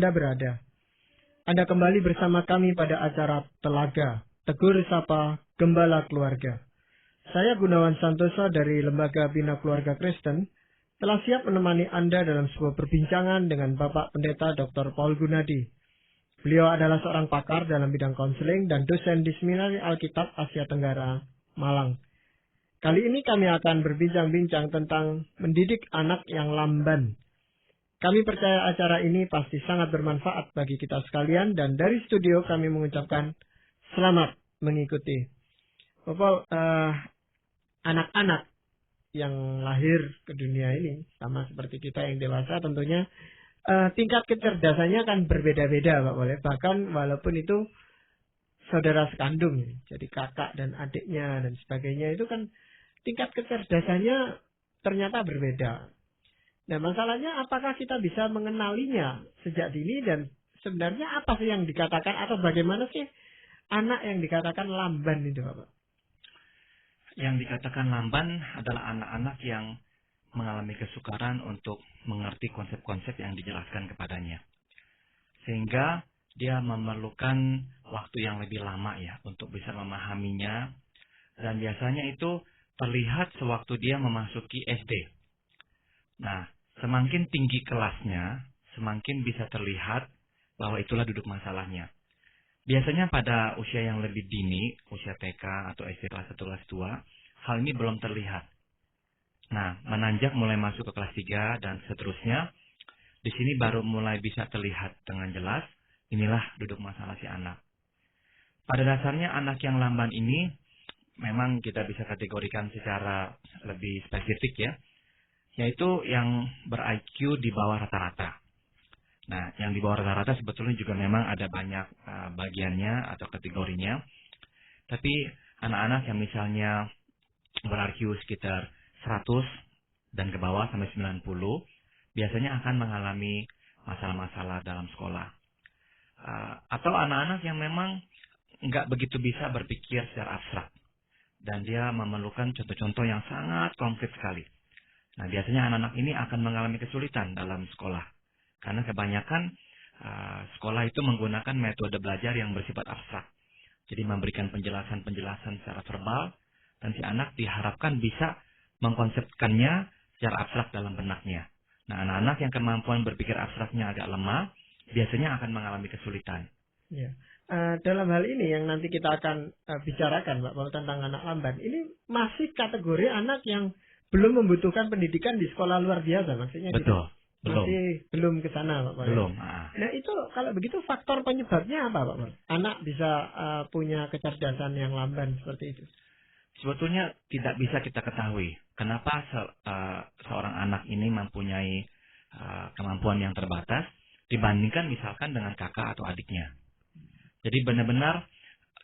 Anda berada. Anda kembali bersama kami pada acara Telaga, Tegur Sapa Gembala Keluarga. Saya Gunawan Santoso dari Lembaga Bina Keluarga Kristen telah siap menemani Anda dalam sebuah perbincangan dengan Bapak Pendeta Dr. Paul Gunadi. Beliau adalah seorang pakar dalam bidang konseling dan dosen di Seminari Alkitab Asia Tenggara, Malang. Kali ini kami akan berbincang-bincang tentang mendidik anak yang lamban. Kami percaya acara ini pasti sangat bermanfaat bagi kita sekalian dan dari studio kami mengucapkan selamat mengikuti. Bapak, anak-anak yang lahir ke dunia ini sama seperti kita yang dewasa tentunya tingkat kecerdasannya kan berbeda-beda, Pak Boleh. Bahkan walaupun itu saudara sekandung, jadi kakak dan adiknya dan sebagainya, itu kan tingkat kecerdasannya ternyata berbeda. Nah, masalahnya apakah kita bisa mengenalinya sejak dini dan sebenarnya apa sih yang dikatakan atau bagaimana sih anak yang dikatakan lamban itu, Bapak? Yang dikatakan lamban adalah anak-anak yang mengalami kesukaran untuk mengerti konsep-konsep yang dijelaskan kepadanya. Sehingga dia memerlukan waktu yang lebih lama ya untuk bisa memahaminya. Dan biasanya itu terlihat sewaktu dia memasuki SD. Nah, semakin tinggi kelasnya, semakin bisa terlihat bahwa itulah duduk masalahnya. Biasanya pada usia yang lebih dini, usia TK atau SD kelas 1, kelas 2, hal ini belum terlihat. Nah, menanjak mulai masuk ke kelas 3 dan seterusnya, di sini baru mulai bisa terlihat dengan jelas, inilah duduk masalah si anak. Pada dasarnya anak yang lamban ini, memang kita bisa kategorikan secara lebih spesifik ya, yaitu yang ber-IQ di bawah rata-rata. Nah, yang di bawah rata-rata sebetulnya juga memang ada banyak bagiannya atau kategorinya. Tapi anak-anak yang misalnya ber-IQ sekitar 100 dan ke bawah sampai 90, biasanya akan mengalami masalah-masalah dalam sekolah. Atau anak-anak yang memang nggak begitu bisa berpikir secara abstrak. Dan dia memerlukan contoh-contoh yang sangat konkret sekali. Nah, biasanya anak-anak ini akan mengalami kesulitan dalam sekolah. Karena kebanyakan sekolah itu menggunakan metode belajar yang bersifat abstrak. Jadi memberikan penjelasan-penjelasan secara verbal, dan si anak diharapkan bisa mengkonsepkannya secara abstrak dalam benaknya. Nah, anak-anak yang kemampuan berpikir abstraknya agak lemah, biasanya akan mengalami kesulitan. Ya. Dalam hal ini yang nanti kita akan bicarakan, Pak Paul, tentang anak lamban, ini masih kategori anak yang belum membutuhkan pendidikan di sekolah luar biasa, maksudnya. Betul, belum. Masih belum ke sana, Pak Paul. Belum. Nah, itu kalau begitu faktor penyebabnya apa, Pak Paul? Anak bisa punya kecerdasan yang lamban seperti itu. Sebetulnya tidak bisa kita ketahui kenapa seorang anak ini mempunyai kemampuan yang terbatas dibandingkan misalkan dengan kakak atau adiknya. Jadi benar-benar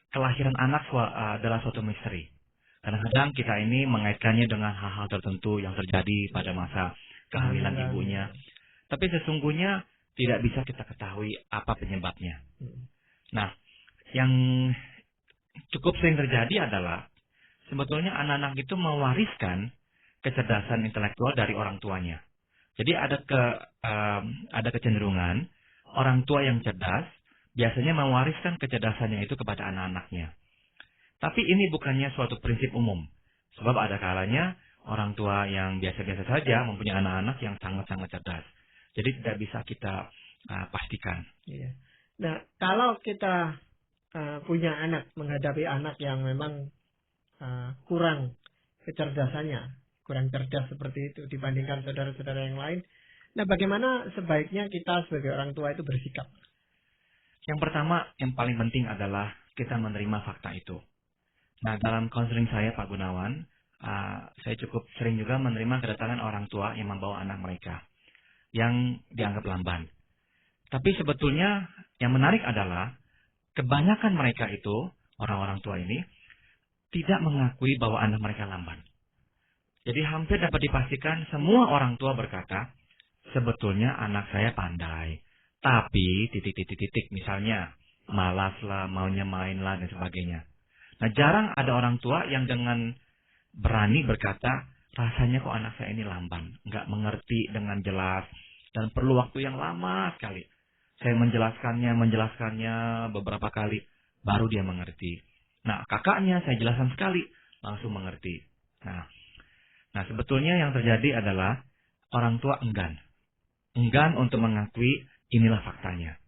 kelahiran anak adalah suatu misteri. Kadang-kadang kita ini mengaitkannya dengan hal-hal tertentu yang terjadi pada masa kehamilan ibunya. Tapi sesungguhnya tidak bisa kita ketahui apa penyebabnya. Nah, yang cukup sering terjadi adalah sebetulnya anak-anak itu mewariskan kecerdasan intelektual dari orang tuanya. Jadi ada kecenderungan orang tua yang cerdas biasanya mewariskan kecerdasannya itu kepada anak-anaknya. Tapi ini bukannya suatu prinsip umum. Sebab ada kalanya orang tua yang biasa-biasa saja mempunyai anak-anak yang sangat-sangat cerdas. Jadi tidak bisa kita pastikan. Iya. Nah, kalau kita punya anak, menghadapi anak yang memang kurang kecerdasannya, kurang cerdas seperti itu dibandingkan saudara-saudara yang lain. Nah, bagaimana sebaiknya kita sebagai orang tua itu bersikap? Yang pertama, yang paling penting adalah kita menerima fakta itu. Nah, dalam konseling saya, Pak Gunawan, saya cukup sering juga menerima kedatangan orang tua yang membawa anak mereka yang dianggap lamban. Tapi sebetulnya yang menarik adalah kebanyakan mereka itu, orang-orang tua ini, tidak mengakui bahwa anak mereka lamban. Jadi hampir dapat dipastikan semua orang tua berkata, sebetulnya anak saya pandai. Tapi titik-titik misalnya malas lah, maunya main lah dan sebagainya. Nah, jarang ada orang tua yang dengan berani berkata, rasanya kok anak saya ini lamban, nggak mengerti dengan jelas dan perlu waktu yang lama sekali. Saya menjelaskannya beberapa kali, baru dia mengerti. Nah, kakaknya saya jelaskan sekali, langsung mengerti. Nah, sebetulnya yang terjadi adalah orang tua enggan untuk mengakui inilah faktanya.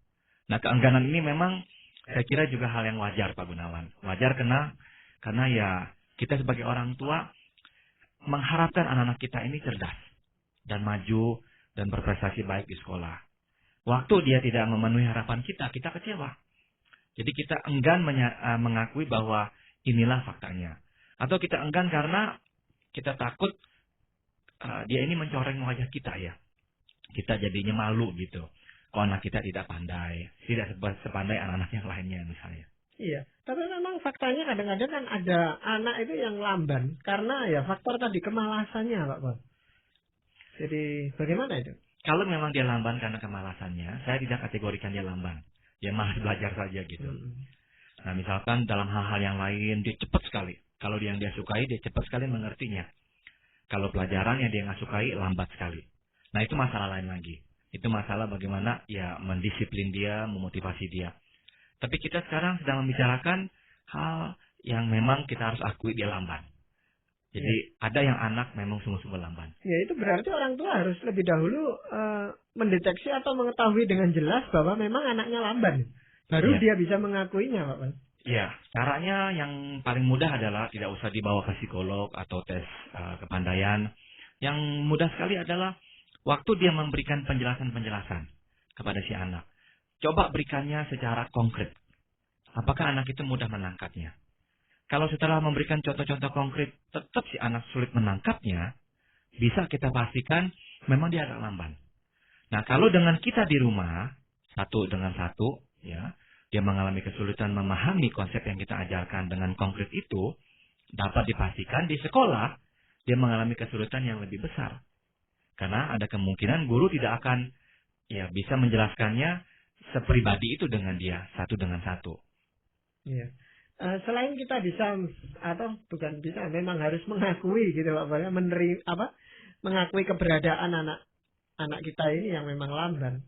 Nah, keengganan ini memang saya kira juga hal yang wajar, Pak Gunawan. Wajar karena ya kita sebagai orang tua mengharapkan anak-anak kita ini cerdas dan maju dan berprestasi baik di sekolah. Waktu dia tidak memenuhi harapan kita kecewa. Jadi kita enggan mengakui bahwa inilah faktanya. Atau kita enggan karena kita takut dia ini mencoreng wajah kita ya. Kita jadinya malu gitu. Kalau anak kita tidak pandai, tidak sepandai anak-anak yang lainnya misalnya. Iya, tapi memang faktanya kadang-kadang kan ada anak itu yang lamban karena ya faktor tadi kemalasannya, Pak. Jadi bagaimana itu? Kalau memang dia lamban karena kemalasannya, saya tidak kategorikan dia lamban. Dia malas belajar saja gitu. Nah, misalkan dalam hal-hal yang lain, dia cepat sekali. Kalau yang dia sukai, dia cepat sekali mengertinya. Kalau pelajaran yang dia nggak sukai, lambat sekali. Nah, itu masalah lain lagi. Itu masalah bagaimana ya mendisiplin dia, memotivasi dia. Tapi kita sekarang sedang membicarakan hal yang memang kita harus akui dia lamban. Jadi ada yang anak memang sungguh-sungguh lamban. Ya itu berarti orang tua harus lebih dahulu mendeteksi atau mengetahui dengan jelas bahwa memang anaknya lamban. Baru dia bisa mengakuinya, Pak. Iya, caranya yang paling mudah adalah tidak usah dibawa ke psikolog atau tes kepandaian. Yang mudah sekali adalah waktu dia memberikan penjelasan-penjelasan kepada si anak. Coba berikannya secara konkret. Apakah anak itu mudah menangkapnya? Kalau setelah memberikan contoh-contoh konkret, tetap si anak sulit menangkapnya, bisa kita pastikan memang dia agak lamban. Nah, kalau dengan kita di rumah, satu dengan satu, ya, dia mengalami kesulitan memahami konsep yang kita ajarkan dengan konkret itu, dapat dipastikan di sekolah, dia mengalami kesulitan yang lebih besar. Karena ada kemungkinan guru tidak akan ya bisa menjelaskannya sepribadi itu dengan dia, satu dengan satu. Iya. Selain kita bisa atau bukan bisa, memang harus mengakui gitu Pak, mengakui keberadaan anak kita ini yang memang lamban.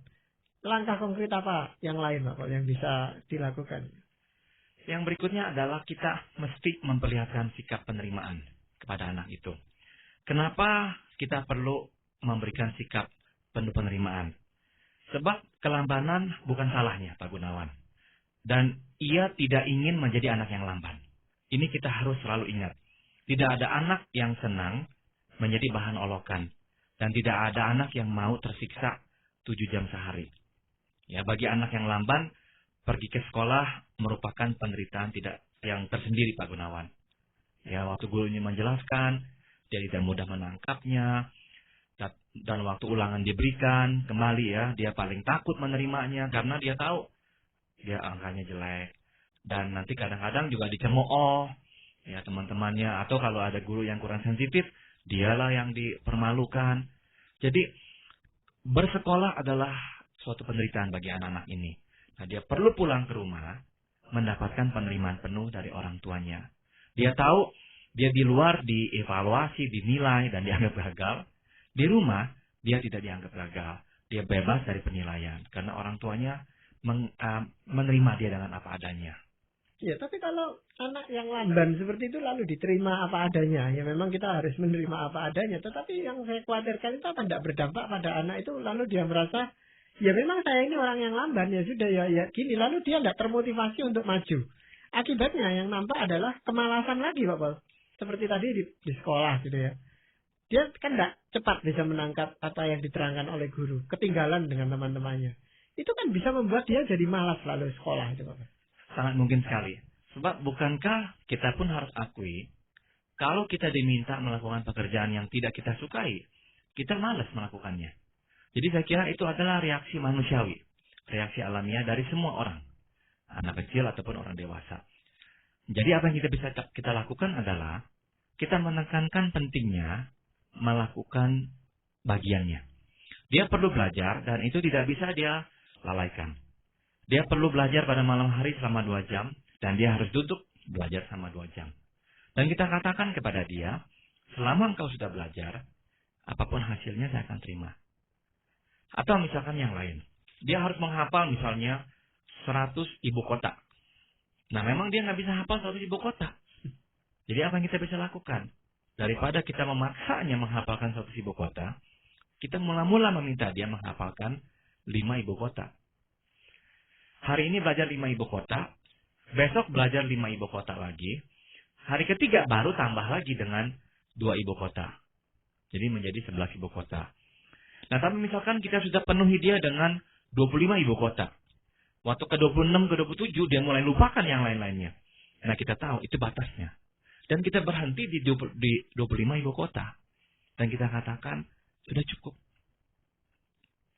Langkah konkret apa yang lain Pak yang bisa dilakukan? Yang berikutnya adalah kita mesti memperlihatkan sikap penerimaan kepada anak itu. Kenapa kita perlu memberikan sikap penuh penerimaan? Sebab kelambanan bukan salahnya Pak Gunawan. Dan ia tidak ingin menjadi anak yang lamban. Ini kita harus selalu ingat. Tidak ada anak yang senang menjadi bahan olokan. Dan tidak ada anak yang mau tersiksa 7 jam sehari. Ya, bagi anak yang lamban, pergi ke sekolah merupakan penderitaan yang tersendiri Pak Gunawan. Ya, waktu gurunya menjelaskan, dia tidak mudah menangkapnya. Dan waktu ulangan diberikan, kembali ya, dia paling takut menerimanya karena dia tahu dia angkanya jelek. Dan nanti kadang-kadang juga dicemooh ya teman-temannya. Atau kalau ada guru yang kurang sensitif, dialah yang dipermalukan. Jadi bersekolah adalah suatu penderitaan bagi anak-anak ini. Nah, dia perlu pulang ke rumah mendapatkan penerimaan penuh dari orang tuanya. Dia tahu dia di luar dievaluasi, dinilai, dan dianggap gagal. Di rumah dia tidak dianggap gagal. Dia bebas dari penilaian karena orang tuanya menerima dia dengan apa adanya. Ya, tapi kalau anak yang lamban seperti itu lalu diterima apa adanya, ya memang kita harus menerima apa adanya. Tetapi yang saya khawatirkan itu akan tidak berdampak pada anak itu, lalu dia merasa, ya memang saya ini orang yang lamban, ya sudah ya gini, lalu dia tidak termotivasi untuk maju. Akibatnya yang nampak adalah kemalasan lagi, Pak Paul. Seperti tadi di sekolah gitu ya. Dia kan tidak cepat bisa menangkap apa yang diterangkan oleh guru, ketinggalan dengan teman-temannya. Itu kan bisa membuat dia jadi malas lalu sekolah itu, Pak. Sangat mungkin sekali. Sebab bukankah kita pun harus akui, kalau kita diminta melakukan pekerjaan yang tidak kita sukai, kita malas melakukannya. Jadi saya kira itu adalah reaksi manusiawi, reaksi alamiah dari semua orang, anak kecil ataupun orang dewasa. Jadi apa yang kita bisa kita lakukan adalah, kita menekankan pentingnya melakukan bagiannya. Dia perlu belajar dan itu tidak bisa dia lalaikan. Dia perlu belajar pada malam hari selama 2 jam dan dia harus duduk belajar selama 2 jam. Dan kita katakan kepada dia, selama engkau sudah belajar, apapun hasilnya saya akan terima. Atau misalkan yang lain. dia harus menghafal misalnya 100 ibu kota. Nah, memang dia nggak bisa hafal 100 ibu kota. Jadi apa yang kita bisa lakukan? Daripada kita memaksanya menghafalkan 100 ibu kota, kita mula-mula meminta dia menghafalkan 5 ibu kota. Hari ini belajar 5 ibu kota, besok belajar 5 ibu kota lagi, hari ketiga baru tambah lagi dengan 2 ibu kota. Jadi menjadi 11 ibu kota. Nah, tapi misalkan kita sudah penuhi dia dengan 25 ibu kota. Waktu ke 26, ke 27, dia mulai lupakan yang lain-lainnya. Nah, kita tahu itu batasnya. Dan kita berhenti di 25 ibu kota. Dan kita katakan, sudah cukup.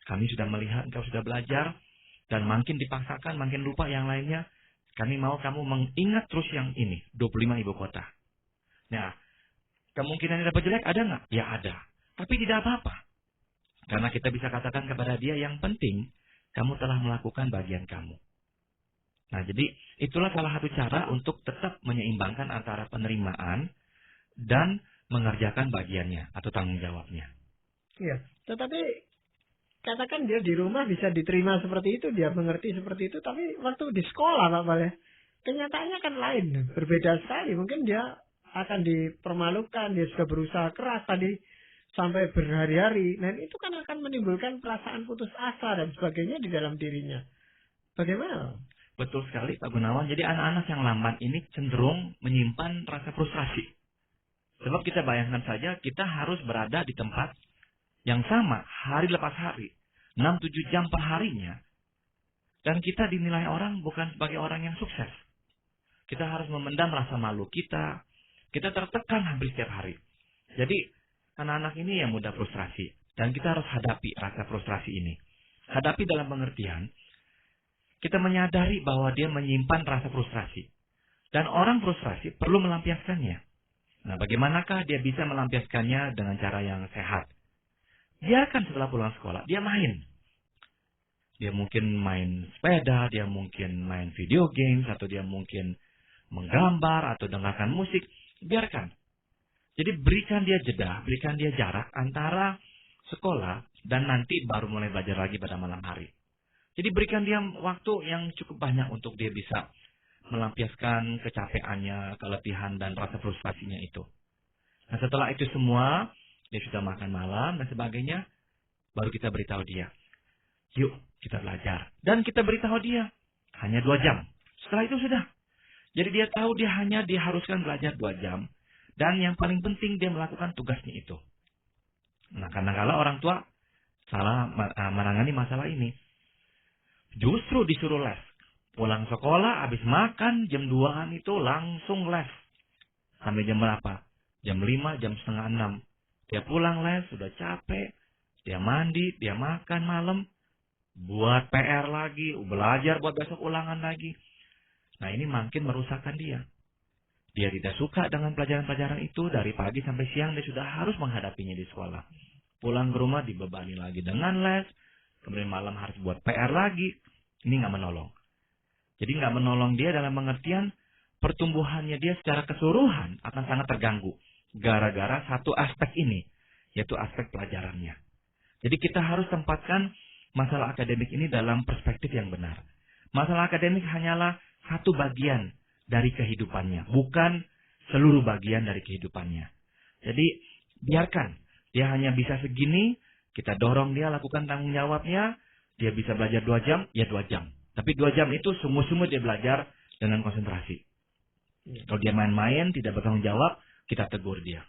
Kami sudah melihat engkau sudah belajar, dan makin dipaksakan, makin lupa yang lainnya. Kami mau kamu mengingat terus yang ini, 25 ibu kota. Nah, kemungkinan dapat jelek ada nggak? Ya ada. Tapi tidak apa-apa. Karena kita bisa katakan kepada dia yang penting, kamu telah melakukan bagian kamu. Nah, jadi itulah salah satu cara untuk tetap menyeimbangkan antara penerimaan dan mengerjakan bagiannya atau tanggung jawabnya. Iya, tetapi katakan dia di rumah bisa diterima seperti itu, dia mengerti seperti itu, tapi waktu di sekolah Pak Bal, kenyataannya kan lain, berbeda sekali. Mungkin dia akan dipermalukan, dia sudah berusaha keras tadi sampai berhari-hari, dan itu kan akan menimbulkan perasaan putus asa dan sebagainya di dalam dirinya. Bagaimana? Betul sekali Pak Gunawan. Jadi anak-anak yang lambat ini cenderung menyimpan rasa frustrasi. Sebab kita bayangkan saja kita harus berada di tempat yang sama hari lepas hari. 6-7 jam per harinya. Dan kita dinilai orang bukan sebagai orang yang sukses. Kita harus memendam rasa malu kita. Kita tertekan hampir setiap hari. Jadi anak-anak ini yang mudah frustrasi. Dan kita harus hadapi rasa frustrasi ini. Hadapi dalam pengertian, kita menyadari bahwa dia menyimpan rasa frustrasi. Dan orang frustrasi perlu melampiaskannya. Nah, bagaimanakah dia bisa melampiaskannya dengan cara yang sehat? Biarkan setelah pulang sekolah, dia main. Dia mungkin main sepeda, dia mungkin main video games, atau dia mungkin menggambar, atau dengarkan musik. Biarkan. Jadi berikan dia jeda, berikan dia jarak antara sekolah dan nanti baru mulai belajar lagi pada malam hari. Jadi berikan dia waktu yang cukup banyak untuk dia bisa melampiaskan kecapeannya, keletihan, dan rasa frustasinya itu. Nah, setelah itu semua, dia sudah makan malam dan sebagainya, baru kita beritahu dia, yuk kita belajar. Dan kita beritahu dia, hanya 2 jam. Setelah itu sudah. Jadi dia tahu dia hanya diharuskan belajar 2 jam. Dan yang paling penting dia melakukan tugasnya itu. Nah, kadang-kadang orang tua salah menangani masalah ini. Justru disuruh les. Pulang sekolah, habis makan, jam 2-an itu langsung les. Sampai jam berapa? Jam 5, jam setengah 6. Dia pulang les, sudah capek. Dia mandi, dia makan malam. Buat PR lagi, belajar buat besok ulangan lagi. Nah, ini makin merusakkan dia. Dia tidak suka dengan pelajaran-pelajaran itu. Dari pagi sampai siang dia sudah harus menghadapinya di sekolah. Pulang ke rumah dibebani lagi dengan les. Kemudian malam harus buat PR lagi. Ini nggak menolong. Jadi nggak menolong dia dalam pengertian pertumbuhannya dia secara keseluruhan akan sangat terganggu. Gara-gara satu aspek ini. Yaitu aspek pelajarannya. Jadi kita harus tempatkan masalah akademik ini dalam perspektif yang benar. Masalah akademik hanyalah satu bagian dari kehidupannya. Bukan seluruh bagian dari kehidupannya. Jadi biarkan. Dia hanya bisa segini. Kita dorong dia lakukan tanggung jawabnya. Dia bisa belajar 2 jam, ya 2 jam. Tapi 2 jam itu sungguh-sungguh dia belajar dengan konsentrasi. Kalau dia main-main, tidak bertanggung jawab, kita tegur dia.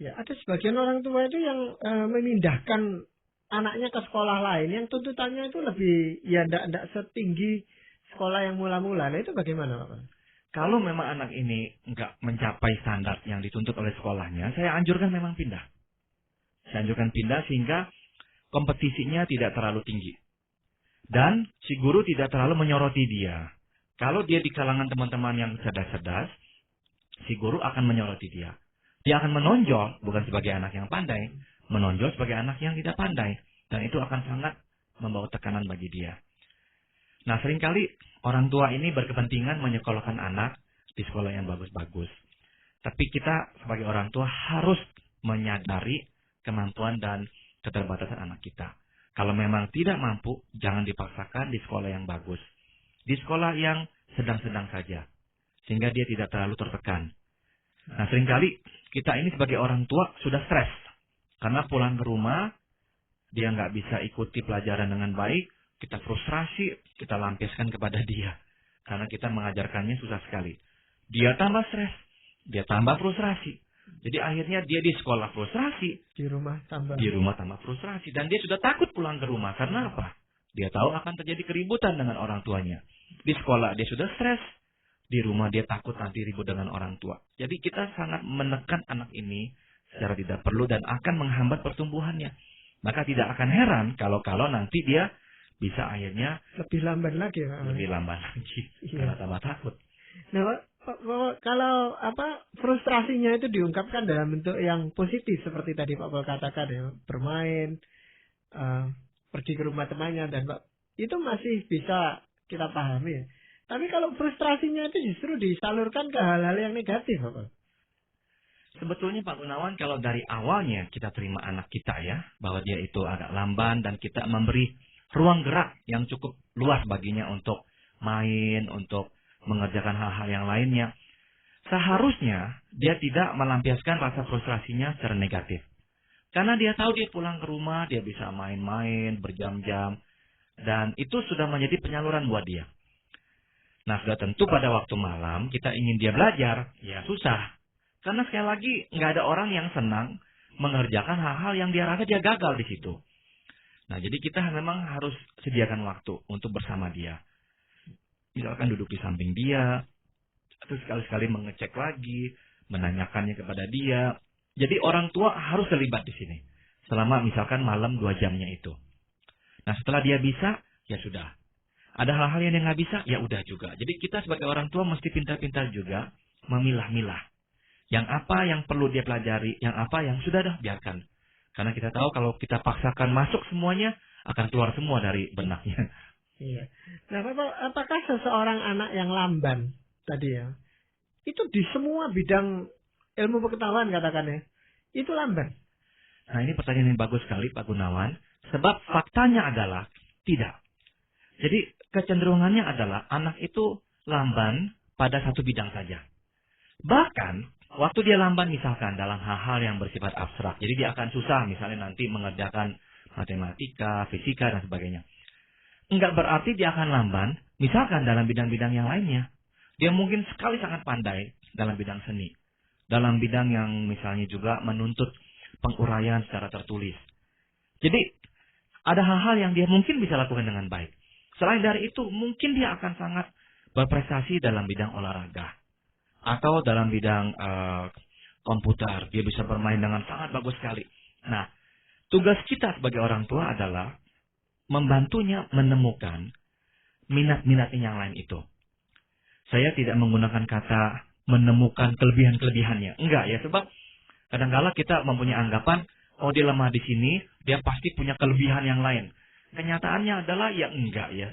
Ya, ada sebagian orang tua itu yang memindahkan anaknya ke sekolah lain, yang tuntutannya itu lebih, ya tidak setinggi sekolah yang mula-mula. Nah, itu bagaimana Pak? Kalau memang anak ini nggak mencapai standar yang dituntut oleh sekolahnya, saya anjurkan memang pindah. Saya anjurkan pindah sehingga kompetisinya tidak terlalu tinggi. Dan si guru tidak terlalu menyoroti dia. Kalau dia di kalangan teman-teman yang cerdas-cerdas, si guru akan menyoroti dia. Dia akan menonjol, bukan sebagai anak yang pandai, menonjol sebagai anak yang tidak pandai. Dan itu akan sangat membawa tekanan bagi dia. Nah, seringkali orang tua ini berkepentingan menyekolahkan anak di sekolah yang bagus-bagus. Tapi kita sebagai orang tua harus menyadari kemampuan dan keterbatasan anak kita. Kalau memang tidak mampu, jangan dipaksakan di sekolah yang bagus. Di sekolah yang sedang-sedang saja. Sehingga dia tidak terlalu tertekan. Nah, seringkali kita ini sebagai orang tua sudah stres. Karena pulang ke rumah, dia nggak bisa ikuti pelajaran dengan baik, kita frustrasi, kita lampiaskan kepada dia. Karena kita mengajarkannya susah sekali. Dia tambah stres, dia tambah frustrasi. Jadi akhirnya dia di sekolah frustrasi, Di rumah tambah frustrasi. Dan dia sudah takut pulang ke rumah. Karena apa? Dia tahu akan terjadi keributan dengan orang tuanya. Di sekolah dia sudah stres, di rumah dia takut nanti ribut dengan orang tua. Jadi kita sangat menekan anak ini secara tidak perlu dan akan menghambat pertumbuhannya. Maka tidak akan heran kalau nanti dia bisa akhirnya lebih lamban lagi, Pak. lebih lambat lagi. Iya. Karena tambah takut. Nah, kalau frustrasinya itu diungkapkan dalam bentuk yang positif seperti tadi Pak Paul katakan ya, bermain, pergi ke rumah temannya dan itu masih bisa kita pahami. Tapi kalau frustrasinya itu justru disalurkan ke hal-hal yang negatif, Pak. Sebetulnya Pak Gunawan, kalau dari awalnya kita terima anak kita ya, bahwa dia itu agak lamban dan kita memberi ruang gerak yang cukup luas baginya untuk main, untuk mengerjakan hal-hal yang lainnya, seharusnya dia tidak melampiaskan rasa frustrasinya secara negatif. Karena dia tahu dia pulang ke rumah, dia bisa main-main berjam-jam, dan itu sudah menjadi penyaluran buat dia. Nah, sudah tentu pada waktu malam kita ingin dia belajar, ya susah. Karena sekali lagi nggak ada orang yang senang mengerjakan hal-hal yang dia rasa dia gagal di situ. Nah, jadi kita memang harus sediakan waktu untuk bersama dia. Misalkan duduk di samping dia, atau sekali-sekali mengecek lagi, menanyakannya kepada dia. Jadi orang tua harus terlibat di sini. Selama misalkan malam 2 jamnya itu. Nah, setelah dia bisa, ya sudah. Ada hal-hal yang dia nggak bisa, ya udah juga. Jadi kita sebagai orang tua mesti pintar-pintar juga memilah-milah. Yang apa yang perlu dia pelajari, yang apa yang sudah dah biarkan. Karena kita tahu kalau kita paksakan masuk semuanya, akan keluar semua dari benaknya. Iya. Nah, apakah seseorang anak yang lamban tadi ya, itu di semua bidang ilmu pengetahuan katakannya, itu lamban? Nah, ini pertanyaan yang bagus sekali Pak Gunawan. Sebab faktanya adalah tidak. Jadi kecenderungannya adalah anak itu lamban pada satu bidang saja. Bahkan waktu dia lamban misalkan dalam hal-hal yang bersifat abstrak. Jadi dia akan susah misalnya nanti mengerjakan matematika, fisika dan sebagainya. Enggak berarti dia akan lamban misalkan dalam bidang-bidang yang lainnya. Dia mungkin sekali sangat pandai dalam bidang seni. Dalam bidang yang misalnya juga menuntut penguraian secara tertulis. Jadi ada hal-hal yang dia mungkin bisa lakukan dengan baik. Selain dari itu, mungkin dia akan sangat berprestasi dalam bidang olahraga. Atau dalam bidang komputer. Dia bisa bermain dengan sangat bagus sekali. Nah, tugas kita sebagai orang tua adalah membantunya menemukan minat-minatnya yang lain itu. Saya tidak menggunakan kata menemukan kelebihan-kelebihannya. Enggak ya, sebab kadang-kala kita mempunyai anggapan, oh dia lemah di sini, dia pasti punya kelebihan yang lain. Kenyataannya adalah ya enggak ya.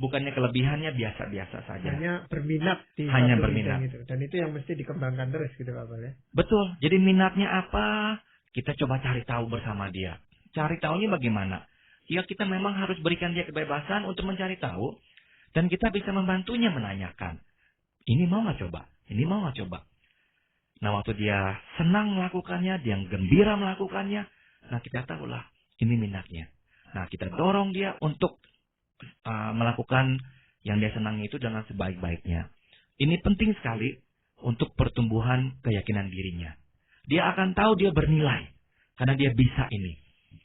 Bukannya kelebihannya biasa-biasa saja. Hanya berminat di Hanya satu berminat. bidang itu. Dan itu yang mesti dikembangkan terus gitu Pak Paul ya. Betul. Jadi minatnya apa? Kita coba cari tahu bersama dia. Cari tahunya bagaimana? Ya kita memang harus berikan dia kebebasan untuk mencari tahu. Dan kita bisa membantunya menanyakan. Ini mau nggak coba? Ini mau nggak coba? Nah waktu dia senang melakukannya, dia gembira melakukannya. Nah kita tahulah ini minatnya. Nah kita dorong dia untuk melakukan yang dia senangi itu dengan sebaik-baiknya. Ini penting sekali untuk pertumbuhan keyakinan dirinya. Dia akan tahu dia bernilai. Karena dia bisa ini.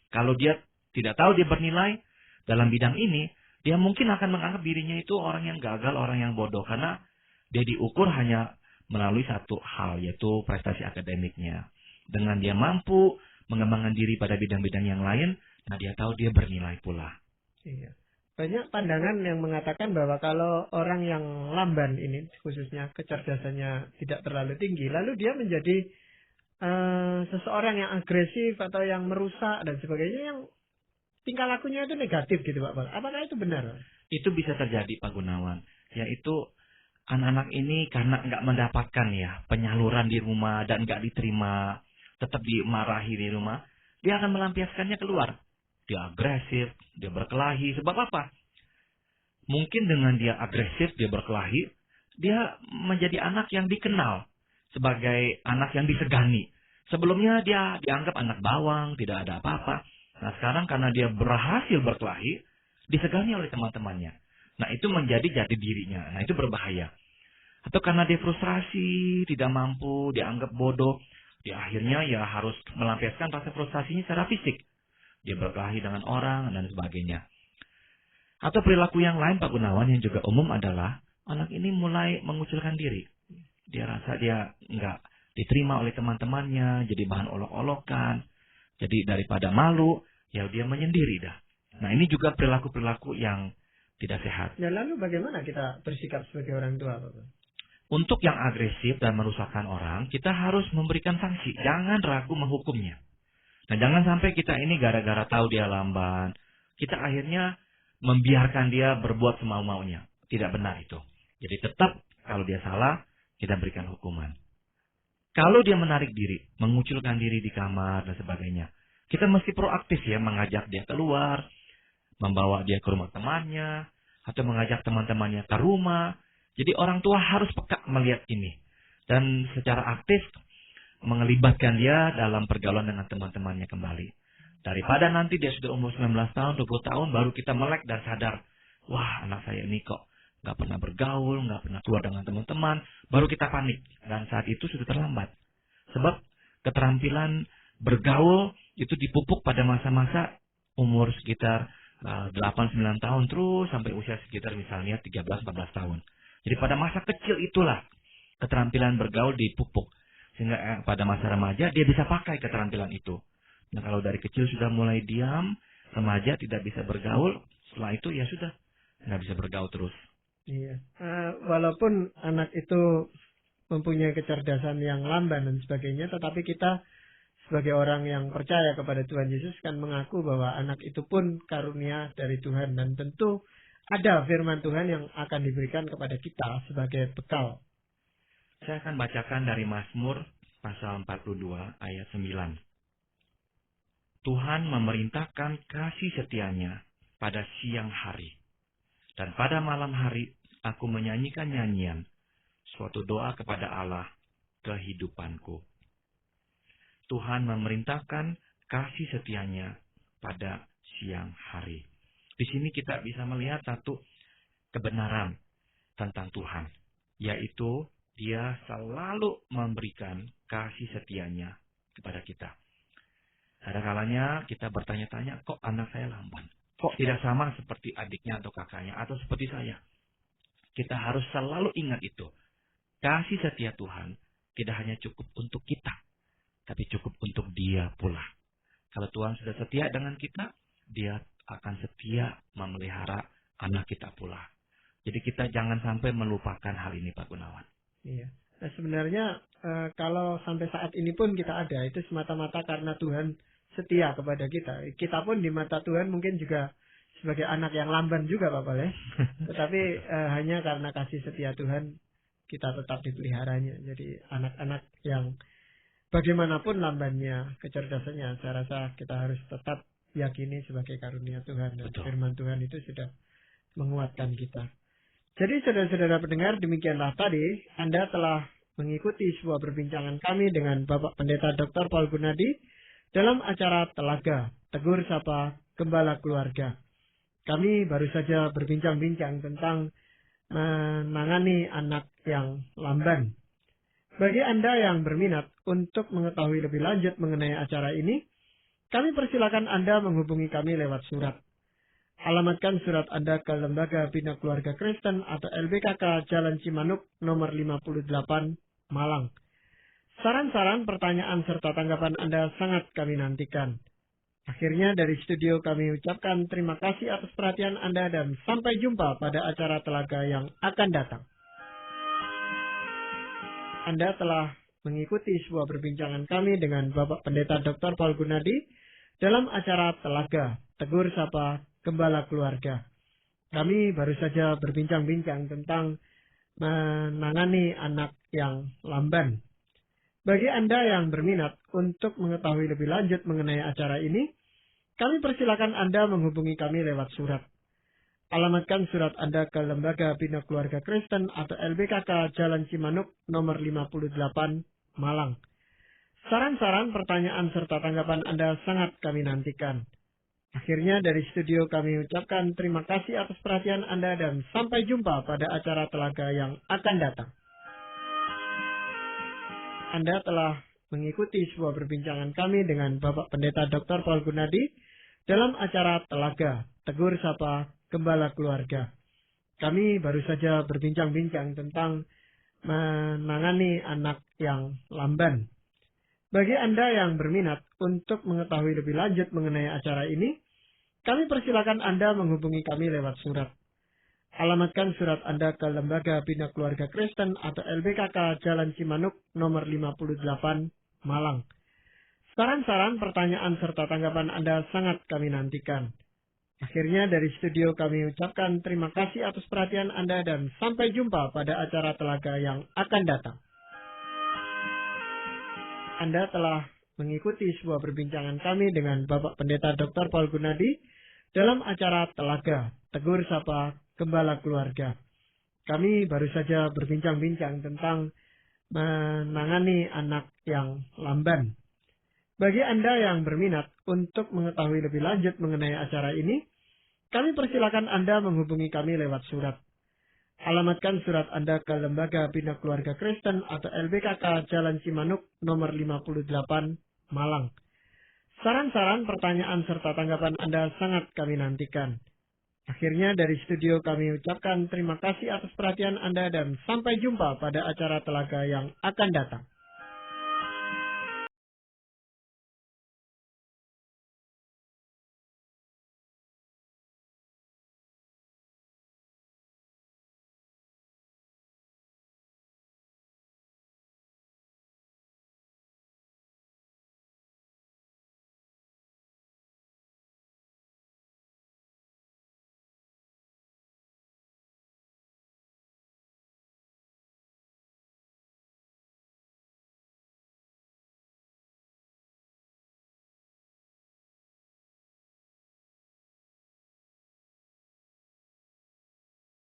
Kalau dia tidak tahu dia bernilai dalam bidang ini, dia mungkin akan menganggap dirinya itu orang yang gagal, orang yang bodoh. Karena dia diukur hanya melalui satu hal, yaitu prestasi akademiknya. Dengan dia mampu mengembangkan diri pada bidang-bidang yang lain, nah dia tahu dia bernilai pula. Iya. Banyak pandangan yang mengatakan bahwa kalau orang yang lamban ini, khususnya kecerdasannya tidak terlalu tinggi, lalu dia menjadi seseorang yang agresif atau yang merusak dan sebagainya, yang tingkah lakunya itu negatif gitu Pak Paul. Apakah itu benar? Itu bisa terjadi Pak Gunawan. Yaitu anak-anak ini karena nggak mendapatkan ya penyaluran di rumah dan nggak diterima, tetap dimarahi di rumah, dia akan melampiaskannya keluar. dia agresif, dia berkelahi. Sebab apa? Mungkin dengan dia agresif, dia berkelahi, dia menjadi anak yang dikenal sebagai anak yang disegani. Sebelumnya dia dianggap anak bawang, tidak ada apa-apa. Nah sekarang karena dia berhasil berkelahi, disegani oleh teman-temannya. Nah itu menjadi jati dirinya. Nah itu berbahaya. Atau karena dia frustrasi, tidak mampu, dianggap bodoh, dia akhirnya ya harus melampiaskan rasa frustasinya secara fisik. Dia berkelahi dengan orang dan sebagainya. Atau perilaku yang lain Pak Gunawan yang juga umum adalah anak ini mulai mengucilkan diri. Dia rasa dia nggak diterima oleh teman-temannya, jadi bahan olok-olokan. Jadi daripada malu, ya dia menyendiri dah. Nah ini juga perilaku-perilaku yang tidak sehat. Ya lalu bagaimana kita bersikap sebagai orang tua, Bapak? Untuk yang agresif dan merusakkan orang, kita harus memberikan sanksi. Jangan ragu menghukumnya. Nah jangan sampai kita ini gara-gara tahu dia lamban, kita akhirnya membiarkan dia berbuat semau-maunya. Tidak benar itu. Jadi tetap kalau dia salah, kita berikan hukuman. Kalau dia menarik diri, mengucilkan diri di kamar dan sebagainya, kita mesti proaktif ya, mengajak dia keluar, membawa dia ke rumah temannya, atau mengajak teman-temannya ke rumah. Jadi orang tua harus peka melihat ini. Dan secara aktif mengelibatkan dia dalam pergaulan dengan teman-temannya kembali. Daripada nanti dia sudah umur 19 tahun, 20 tahun, baru kita melek dan sadar, wah anak saya ini kok nggak pernah bergaul, nggak pernah keluar dengan teman-teman, baru kita panik. Dan saat itu sudah terlambat. Sebab keterampilan bergaul itu dipupuk pada masa-masa umur sekitar 8-9 tahun terus sampai usia sekitar misalnya 13-14 tahun. Jadi pada masa kecil itulah keterampilan bergaul dipupuk. Sehingga pada masa remaja dia bisa pakai keterampilan itu. Nah kalau dari kecil sudah mulai diam, remaja tidak bisa bergaul, setelah itu ya sudah, nggak bisa bergaul terus. Iya. Walaupun anak itu mempunyai kecerdasan yang lamban dan sebagainya, tetapi kita sebagai orang yang percaya kepada Tuhan Yesus kan mengaku bahwa anak itu pun karunia dari Tuhan. Dan tentu ada firman Tuhan yang akan diberikan kepada kita sebagai bekal. Saya akan bacakan dari Mazmur pasal 42 ayat 9. Tuhan memerintahkan kasih setianya pada siang hari. Dan pada malam hari aku menyanyikan nyanyian, suatu doa kepada Allah kehidupanku. Tuhan memerintahkan kasih setianya pada siang hari. Di sini kita bisa melihat satu kebenaran tentang Tuhan, yaitu Dia selalu memberikan kasih setianya kepada kita. Ada kalanya kita bertanya-tanya, kok anak saya lamban? Kok tidak sama seperti adiknya atau kakaknya atau seperti saya? Kita harus selalu ingat itu. Kasih setia Tuhan tidak hanya cukup untuk kita, tapi cukup untuk Dia pula. Kalau Tuhan sudah setia dengan kita, Dia akan setia memelihara anak kita pula. Jadi kita jangan sampai melupakan hal ini, Pak Gunawan. Iya. Nah sebenarnya kalau sampai saat ini pun kita ada, itu semata-mata karena Tuhan setia kepada kita. Kita pun di mata Tuhan mungkin juga sebagai anak yang lamban juga Pak Pale. Tetapi hanya karena kasih setia Tuhan kita tetap dipeliharanya. Jadi anak-anak yang bagaimanapun lambannya, kecerdasannya, saya rasa kita harus tetap yakini sebagai karunia Tuhan. Dan firman Tuhan itu sudah menguatkan kita. Jadi saudara-saudara pendengar, demikianlah tadi Anda telah mengikuti sebuah perbincangan kami dengan Bapak Pendeta Dr. Paul Gunadi dalam acara Telaga, Tegur Sapa Gembala Keluarga. Kami baru saja berbincang-bincang tentang menangani anak yang lamban. Bagi Anda yang berminat untuk mengetahui lebih lanjut mengenai acara ini, kami persilakan Anda menghubungi kami lewat surat. Alamatkan surat Anda ke Lembaga Bina Keluarga Kristen atau LBKK Jalan Cimanuk nomor 58 Malang. Saran-saran, pertanyaan serta tanggapan Anda sangat kami nantikan. Akhirnya dari studio kami ucapkan terima kasih atas perhatian Anda dan sampai jumpa pada acara Telaga yang akan datang. Anda telah mengikuti sebuah perbincangan kami dengan Bapak Pendeta Dr. Paul Gunadi dalam acara Telaga, Tegur Sapa Gembala Keluarga. Kami baru saja berbincang-bincang tentang menangani anak yang lamban. Bagi Anda yang berminat untuk mengetahui lebih lanjut mengenai acara ini, kami persilakan Anda menghubungi kami lewat surat. Alamatkan surat Anda ke Lembaga Bina Keluarga Kristen atau LBKK Jalan Cimanuk nomor 58, Malang. Saran-saran, pertanyaan, serta tanggapan Anda sangat kami nantikan. Akhirnya dari studio kami ucapkan terima kasih atas perhatian Anda dan sampai jumpa pada acara Telaga yang akan datang. Anda telah mengikuti sebuah perbincangan kami dengan Bapak Pendeta Dr. Paul Gunadi dalam acara Telaga, Tegur Sapa Gembala Keluarga. Kami baru saja berbincang-bincang tentang menangani anak yang lamban. Bagi Anda yang berminat untuk mengetahui lebih lanjut mengenai acara ini, kami persilakan Anda menghubungi kami lewat surat. Alamatkan surat Anda ke Lembaga Bina Keluarga Kristen atau LBKK Jalan Cimanuk nomor 58, Malang. Saran-saran, pertanyaan, serta tanggapan Anda sangat kami nantikan. Akhirnya dari studio kami ucapkan terima kasih atas perhatian Anda dan sampai jumpa pada acara Telaga yang akan datang. Anda telah mengikuti sebuah perbincangan kami dengan Bapak Pendeta Dr. Paul Gunadi dalam acara Telaga, Tegur Sapa Gembala Keluarga. Kami baru saja berbincang-bincang tentang menangani anak yang lamban. Bagi Anda yang berminat untuk mengetahui lebih lanjut mengenai acara ini, kami persilakan Anda menghubungi kami lewat surat. Alamatkan surat Anda ke Lembaga Bina Keluarga Kristen atau LBKK Jalan Cimanuk nomor 58, Malang. Saran-saran, pertanyaan, serta tanggapan Anda sangat kami nantikan. Akhirnya dari studio kami ucapkan terima kasih atas perhatian Anda dan sampai jumpa pada acara Telaga yang akan datang.